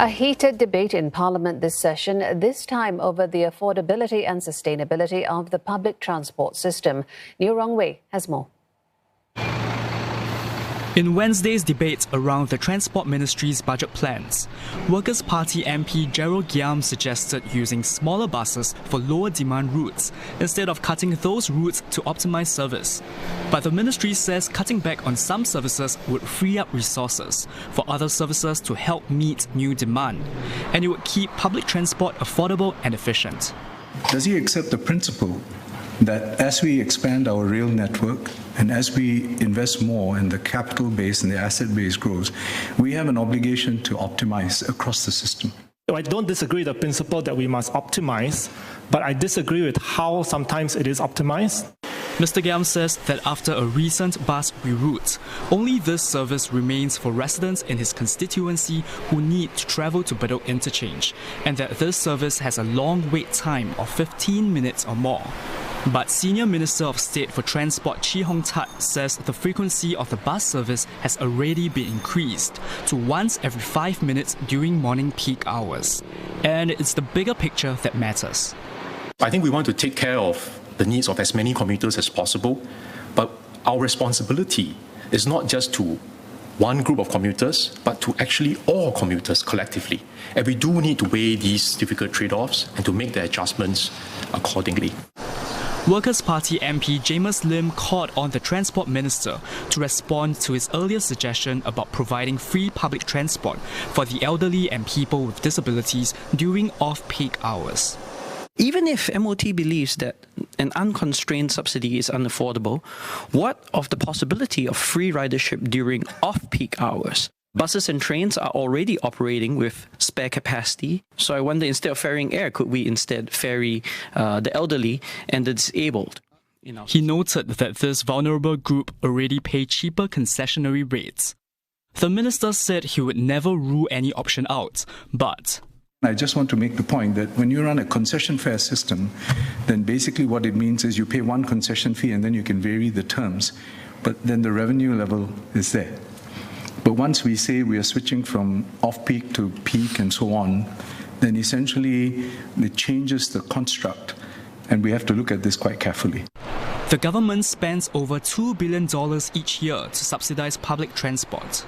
A heated debate in Parliament this session, this time over the affordability and sustainability of the public transport system. Neil Rongwei has more. In Wednesday's debate around the Transport Ministry's budget plans, Workers' Party MP Gerald Giam suggested using smaller buses for lower demand routes instead of cutting those routes to optimize service. But the ministry says cutting back on some services would free up resources for other services to help meet new demand, and it would keep public transport affordable and efficient. Does he accept the principle that as we expand our rail network and as we invest more and the capital base and the asset base grows, we have an obligation to optimize across the system? I don't disagree with the principle that we must optimize, but I disagree with how sometimes it is optimized. Mr. Giam says that after a recent bus reroute, only this service remains for residents in his constituency who need to travel to Bedok Interchange, and that this service has a long wait time of 15 minutes or more. But Senior Minister of State for Transport Chee Hong Tat says the frequency of the bus service has already been increased to once every 5 minutes during morning peak hours. And it's the bigger picture that matters. I think we want to take care of the needs of as many commuters as possible, but our responsibility is not just to one group of commuters, but to actually all commuters collectively. And we do need to weigh these difficult trade-offs and to make the adjustments accordingly. Workers' Party MP Jamus Lim called on the Transport Minister to respond to his earlier suggestion about providing free public transport for the elderly and people with disabilities during off-peak hours. Even if MOT believes that an unconstrained subsidy is unaffordable, what of the possibility of free ridership during off-peak hours? Buses and trains are already operating with spare capacity, so I wonder, instead of ferrying air, could we instead ferry the elderly and the disabled? He noted that this vulnerable group already pay cheaper concessionary rates. The minister said he would never rule any option out, but I just want to make the point that when you run a concession fare system, then basically what it means is you pay one concession fee and then you can vary the terms, but then the revenue level is there. But once we say we are switching from off-peak to peak and so on, then essentially it changes the construct, and we have to look at this quite carefully. The government spends over $2 billion each year to subsidize public transport.